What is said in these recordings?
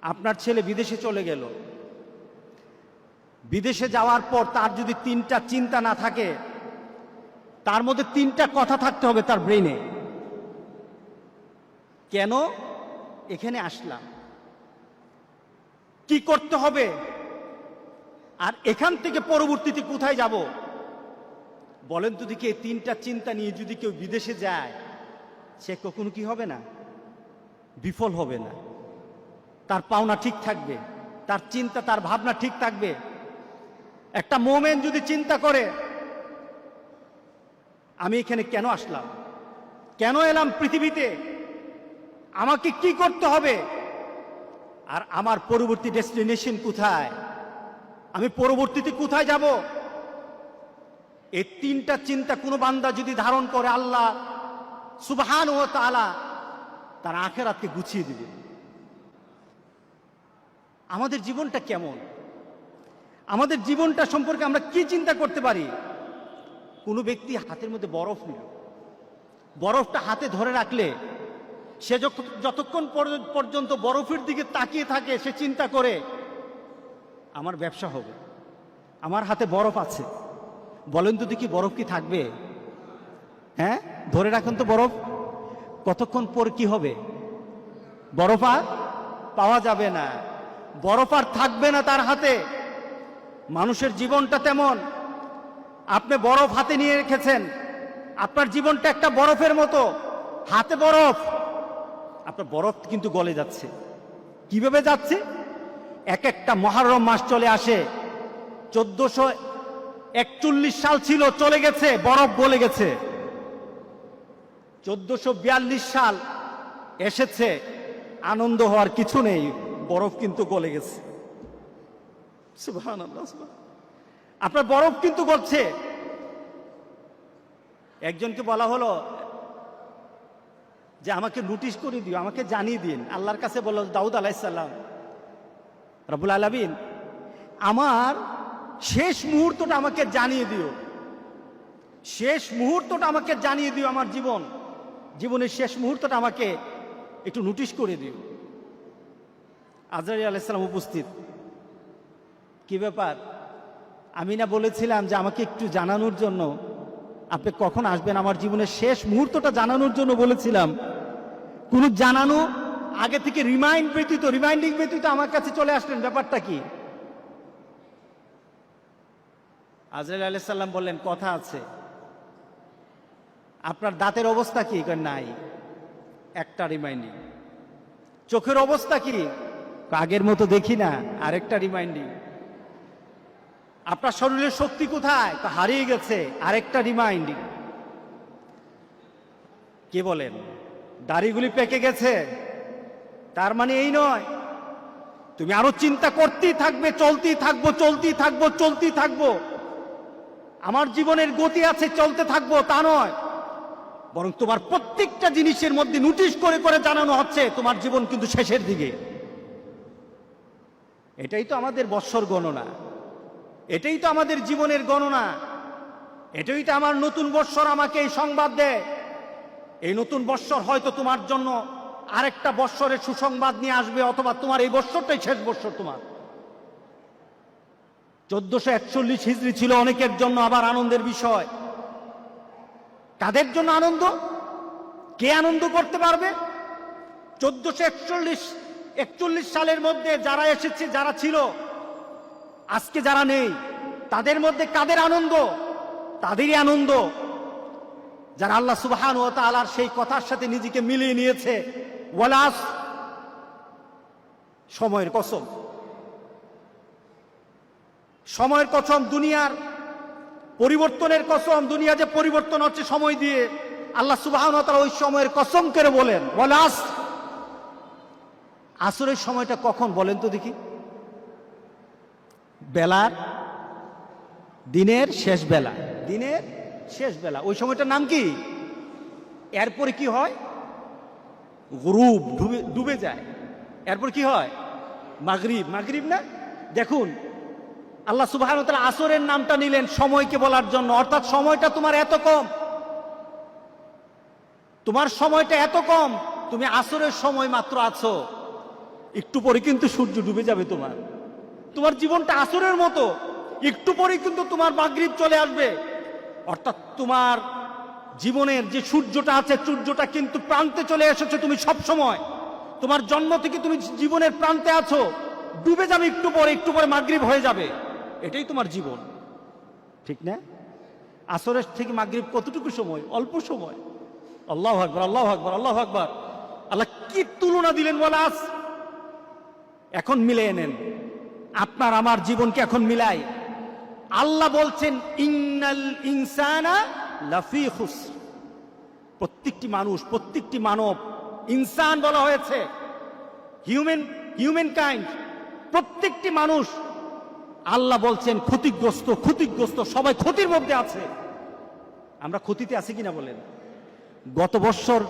আপনার ছেলে বিদেশে চলে গেল, বিদেশে যাওয়ার পর তার যদি 3টা চিন্তা না থাকে, তার মধ্যে 3টা কথা থাকতে হবে তার ব্রেইনে। কেন এখানে আসলাম, কি করতে হবে, আর এখান থেকে পরবর্তীতে কোথায় যাব। বলেন তো দেখি, এই 3টা চিন্তা নিয়ে যদি কেউ বিদেশে যায়, সে কখনো কি হবে না, বিফল হবে না। তার পাওনা ঠিক থাকবে, তার চিন্তা তার ভাবনা ঠিক থাকবে। একটা মোমেন যদি চিন্তা করে আমি এখানে কেন আসলাম, কেন এলাম পৃথিবীতে, আমাকে কি করতে হবে, আর আমার পরবর্তী ডেস্টিনেশন কোথায়, আমি পরবর্তীতে কোথায় যাব, এই 3টা চিন্তা কোনো বান্দা যদি ধারণ করে, আল্লাহ সুবহানাহু ওয়া তাআলা তার আখিরাতকে গুছিয়ে দিবে। আমাদের জীবনটা কেমন, আমাদের জীবনটা সম্পর্কে আমরা কি চিন্তা করতে পারি। কোনো ব্যক্তি হাতের মধ্যে বরফ নিল, বরফটা হাতে ধরে রাখলে সে যতক্ষণ পর্যন্ত বরফের দিকে তাকিয়ে থাকে, সে চিন্তা করে আমার ব্যবসা হবে, আমার হাতে বরফ আছে। বলেন তো দেখি, বরফ কি থাকবে? হ্যাঁ, ধরে রাখুন তো বরফ, কতক্ষণ পর কি হবে, বরফ আর পাওয়া যাবে না, বরফ আর থাকবে না তার হাতে। মানুষের জীবনটা তেমন, আপনি বরফ হাতে নিয়ে রেখেছেন, আপনার জীবনটা একটা বরফের মতো, হাতে বরফ, আপনার বরফ কিন্তু গলে যাচ্ছে। কিভাবে যাচ্ছে? এক একটা মুহররম মাস চলে আসে, 1441 সাল ছিল, চলে গেছে, বরফ গলে গেছে। 1442 সাল এসেছে, আনন্দ হওয়ার কিছু নেই, বরফ কিন্তু গলে গেছে। সুবহানাল্লাহ, আপনার বরফ কিন্তু গলছে। একজনকে বলা হলো যে আমাকে নোটিশ করে দিও, আমাকে জানিয়ে দিন। আল্লাহর কাছে বলল দাউদ আলাইহিস সালাম, রব্বুল আলামিন আমার শেষ মুহূর্তটা আমাকে জানিয়ে দিও, শেষ মুহূর্তটা আমাকে জানিয়ে দিও, আমার জীবনের শেষ মুহূর্তটা আমাকে একটু নোটিশ করে দিও। আজরাইল আলাইহিস সালাম উপস্থিত। কি ব্যাপার? আমি না বলেছিলাম যে আমাকে একটু জানানোর জন্য, আপনি কখন আসবেন, আমার জীবনের শেষ মুহূর্তটা জানানোর জন্য বলেছিলাম। কোন জানানো আগে থেকে রিমাইন্ডিং ব্যতীত আমার কাছে চলে আসলেন, ব্যাপারটা কি? আজরাইল আলাইহিস সালাম বললেন, কথা আছে। আপনার দাঁতের অবস্থা কি? নাই, একটা রিমাইন্ডিং। চোখের অবস্থা কি? আগের মতো দেখি না, আরেকটা রিমাইন্ডিং। আপনার শরীরের শক্তি কোথায়? হারিয়ে গেছে, আরেকটা রিমাইন্ডিং। কে বলেন দাড়িগুলি পেকে গেছে, তার মানে এই নয় তুমি আরো চিন্তা করতেই থাকবে, চলতেই থাকবো। আমার জীবনের গতি আছে, চলতে থাকবো, তা নয়, বরং তোমার প্রত্যেকটা জিনিসের মধ্যে নোটিশ করে করে জানানো হচ্ছে তোমার জীবন কিন্তু শেষের দিকে। এটাই তো আমাদের বৎসর গণনা, এটাই তো আমাদের জীবনের গণনা, এটাই তো আমার নতুন বৎসর আমাকে এই সংবাদ দেয়। এই নতুন বৎসর হয়তো তোমার জন্য আরেকটা বৎসরের সুসংবাদ নিয়ে আসবে, অথবা তোমার এই বৎসরটাই শেষ বৎসর। তোমার 1441 হিজরি ছিল অনেকের জন্য আবার আনন্দের বিষয়। কাদের জন্য আনন্দ? কে আনন্দ করতে পারবে? 1441 সালের মধ্যে যারা এসেছে, যারা ছিল, আজকে যারা নেই, তাদের মধ্যে কাদের আনন্দ? তাদেরই আনন্দ যারা আল্লাহ সুবহানাহু ওয়া তাআলার সেই কথার সাথে নিজেকে মিলিয়ে নিয়েছে। ওয়ালাস, সময়ের কসম, সময়ের কসম, দুনিয়ার পরিবর্তনের কসম। দুনিয়া যে পরিবর্তন হচ্ছে সময় দিয়ে, আল্লাহ সুবহানাহু ওয়া তাআলা ওই সময়ের কসম করে বলেন ওয়ালাস। আসরের সময়টা কখন বলেন তো দেখি? বেলার, দিনের শেষ বেলা, দিনের শেষ বেলা, ওই সময়টার নাম কি? এরপরে কি হয়? গুরুব, ডুবে যায়। এরপর কি হয়? মাগরিব। মাগরিব না? দেখুন আল্লাহ সুবহানাহু ওয়া তাআলা আসরের নামটা নিলেন সময়কে বলার জন্য, অর্থাৎ সময়টা তোমার এত কম, তোমার সময়টা এত কম, তুমি আসরের সময় মাত্র আছো। একটু পরে কিন্তু সূর্য ডুবে যাবে। তোমার জীবনটা আসরের মতো, একটু পরে কিন্তু তোমার মাগরিব চলে আসবে। অর্থাৎ তোমার জীবনের যে সূর্যটা আছে, সূর্যটা কিন্তু প্রান্তে চলে এসেছে। তুমি সব সময় তোমার জন্ম থেকে তুমি জীবনের প্রান্তে আছো, ডুবে যাবে একটু পরে মাগরিব হয়ে যাবে। এটাই তোমার জীবন, ঠিক না? আসরের থেকে মাগরিব কতটুকু সময়? অল্প সময়। আল্লাহু আকবার, আল্লাহু আকবার, আল্লাহু আকবার। আল্লাহ কি তুলনা দিলেন বলাস। এখন মিলিয়ে নেন, আপনার আমার জীবনকে এখন মিলাই। আল্লাহ বলছেন ইন্নাল ইনসানা লাফি খুসর। প্রত্যেকটি মানুষ, প্রত্যেকটি মানব, ইনসান বলা হয়েছে, হিউম্যান কাইন্ড, প্রত্যেকটি মানুষ আল্লাহ বলছেন ক্ষতিগ্রস্ত, সবাই ক্ষতির মধ্যে আছে। আমরা ক্ষতিতে আছি কিনা বলেন? গত বছর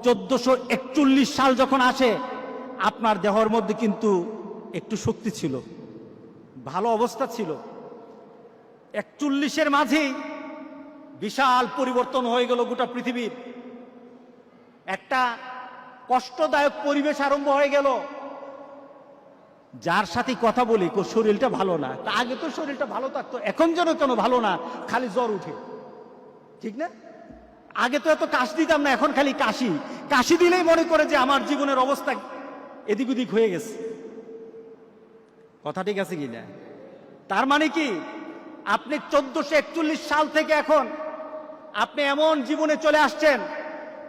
1441 সাল যখন আসে, আপনার দেহের মধ্যে কিন্তু একটু শক্তি ছিল, ভালো অবস্থা ছিল। 41-এর মাঝেই বিশাল পরিবর্তন হয়ে গেল গোটা পৃথিবীর। একটা কষ্টদায়ক পরিবেশ আরম্ভ হয়ে গেল। যার সাথে কথা বলি শরীরটা ভালো না, তা আগে তো শরীরটা ভালো থাকতো, এখন যেন কেন ভালো না, খালি জ্বর উঠে, ঠিক না? আগে তো এত কাশি দিতাম না, এখন খালি কাশি দিলেই মনে করে যে আমার জীবনের অবস্থা এদিক ওদিক হয়ে গেছে। কথা ঠিক আছে কিনা? তার মানে কি, আপনি 1441 সাল থেকে এখন আপনি এমন জীবনে চলে আসছেন,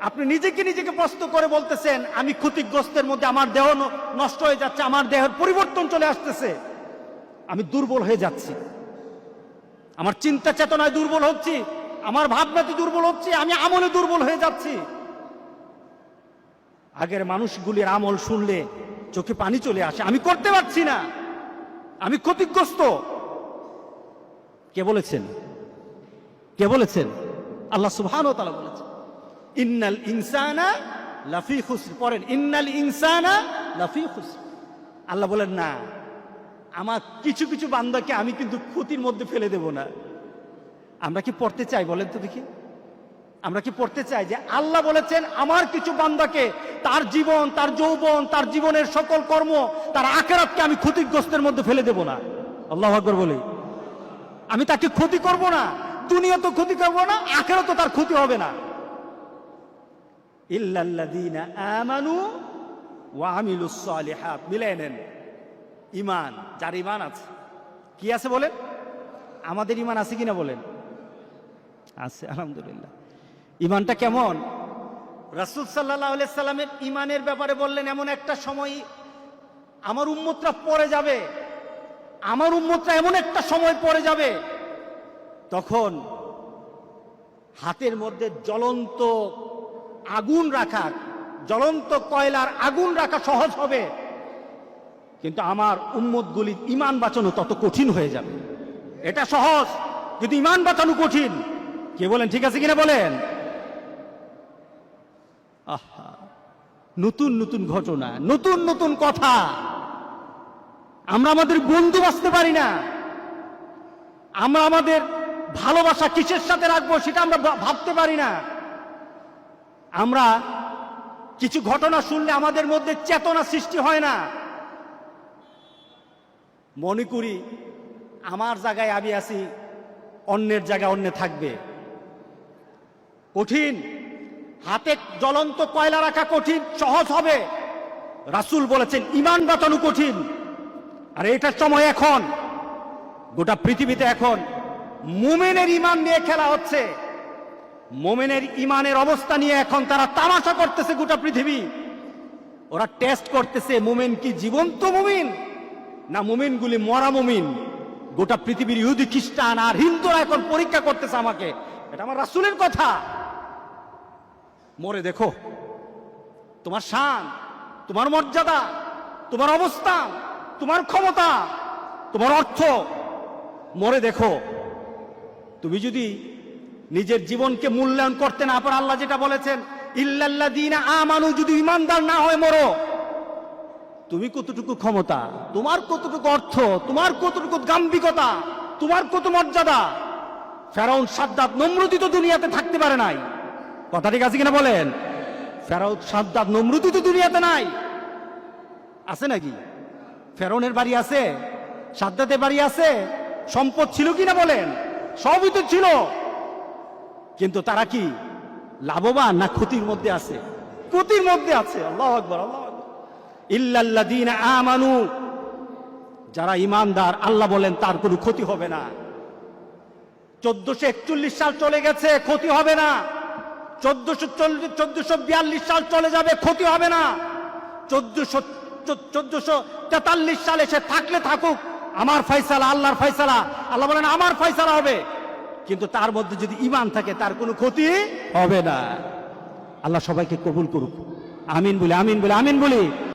আপনি নিজেকে প্রশ্ন করে বলতেছেন আমি ক্ষতিগ্রস্তের মধ্যে, আমার দেহ নষ্ট হয়ে যাচ্ছে, আমার দেহের পরিবর্তন চলে আসতেছে, আমি দুর্বল হয়ে যাচ্ছি, আমার চিন্তা চেতনায় দুর্বল হচ্ছি, আমার ভাবনাতে দুর্বল হচ্ছি, আমি আমলে দুর্বল হয়ে যাচ্ছি। আগের মানুষগুলির আমল শুনলে চোখে পানি চলে আসে, আমি করতে পারছি না, আমি ক্ষতিগ্রস্ত। কে বলেছেন? আল্লাহ সুবহানাহু ওয়া তাআলা বলেছেন ইন্নাল ইনসানা লাফি খুসর। পড়েন ইন্নাল ইনসানা লাফি খুসর। আল্লাহ বলেন না, আমার কিছু কিছু বান্দাকে আমি কিন্তু ক্ষতির মধ্যে ফেলে দেব না। আমরা কি পড়তে চাই বলেন তো দেখি? আমরা কি পড়তে চাই যে আল্লাহ বলেছেন আমার কিছু বান্দাকে, তার জীবন, তার যৌবন, তার জীবনের সকল কর্ম, তার আখিরাতকে আমি ক্ষতিগ্রস্তের মধ্যে ফেলে দেব না? আল্লাহু আকবার বলি। আমি তাকে ক্ষতি করব না, দুনিয়া তো ক্ষতি করব না, আখিরাতে তার ক্ষতি হবে না। ইল্লাল্লাযীনা আমানু ওয়া আমিলুস সালিহাত। মিলাই নেন, ঈমান, যার ঈমান আছে। কি আছে বলেন? আমাদের ঈমান আছে কিনা বলেন? আছে, আলহামদুলিল্লাহ। ঈমানটা কেমন? রাসূল সাল্লাল্লাহু আলাইহি সাল্লামের ঈমানের ব্যাপারে বললেন এমন একটা সময় আমার উম্মতরা পড়ে যাবে, আমার উম্মতরা এমন একটা সময় পড়ে যাবে, তখন হাতের মধ্যে জ্বলন্ত আগুন রাখা, জ্বলন্ত কয়লার আগুন রাখা সহজ হবে, কিন্তু আমার উম্মতগুলি ঈমান বাঁচানো তত কঠিন হয়ে যাবে। এটা সহজ, কিন্তু ঈমান বাঁচানো কঠিন। কে বলেন ঠিক আছে কিনা বলেন? আহা, নতুন নতুন ঘটনা, নতুন নতুন কথা। আমরা আমাদের বন্ধু বাঁচতে পারি না, আমরা আমাদের ভালোবাসা কিসের সাথে রাখবো সেটা আমরা ভাবতে পারি না। আমরা কিছু ঘটনা শুনলে আমাদের মধ্যে চেতনা সৃষ্টি হয় না। মনে করি আমার জায়গায় আমি আছি, অন্যের জায়গায় অন্য থাকবে। কঠিন। হাতে জ্বলন্ত কয়লা রাখা কঠিন, সহজ হবে। রাসূল বলেছেন ঈমান বাঁচানো কঠিন। আর এটার সময় এখন গোটা পৃথিবীতে এখন মুমিনের ঈমান নিয়ে খেলা হচ্ছে। মুমিনের ঈমানের অবস্থা নিয়ে এখন তারা তামাশা করতেছে গোটা পৃথিবী। ওরা টেস্ট করতেছে মুমিন কি জীবন্ত মুমিন না মুমিনগুলি মরা মুমিন। গোটা পৃথিবীর ইহুদি, খ্রিস্টান আর হিন্দুরা এখন পরীক্ষা করতেছে আমাকে। এটা আমার রাসূলের কথা। মরে দেখো তোমার শান, তোমার মর্যাদা, তোমার অবস্থান, তোমার ক্ষমতা, তোমার অর্থ। মরে দেখো। তুমি যদি নিজের জীবনকে মূল্যায়ন করতে না পারো, আল্লাহ যেটা বলেছেন ইল্লাল্লাযীনা আমানু, যদি ঈমানদার না হয় মরো, তুমি কতটুকু ক্ষমতা, তোমার কতটুকু অর্থ, তোমার কতটুকু গাম্ভীর্যতা, তোমার কত মর্যাদা। ফেরাউন, সাদ্দাত, নমরুদ তো দুনিয়াতে থাকতে পারে নাই। কথা ঠিক আছে কিনা বলেন? ফেরাউন, সাদ্দাত, নমরুদ তো দুনিয়াতে নাই। আছে নাকি? ফেরৌনের বাড়ি আছে, সাদ্দাতের বাড়ি আছে, সম্পদ ছিল কিনা বলেন? সবই তো ছিল, কিন্তু তারা কি লাভবান না ক্ষতির মধ্যে আছে? ক্ষতির মধ্যে আছে। আল্লাহু আকবার, আল্লাহু আকবার। ইল্লাল্লাযীনা আমানু, যারা ঈমানদার, আল্লাহ বলেন তার কোনো ক্ষতি হবে না। 1441 সাল চলে গেছে, ক্ষতি হবে না। 1442 সাল চলে যাবে, ক্ষতি হবে না। 1443 সালে সে থাকলে থাকুক, আমার ফয়সালা, আল্লাহর ফয়সালা। আল্লাহ বলেন আমার ফয়সালা হবে, কিন্তু তার মধ্যে যদি ঈমান থাকে তার কোনো ক্ষতি হবে না। আল্লাহ সবাইকে কবুল করুক। আমিন বলি, আমিন বলি, আমিন বলি।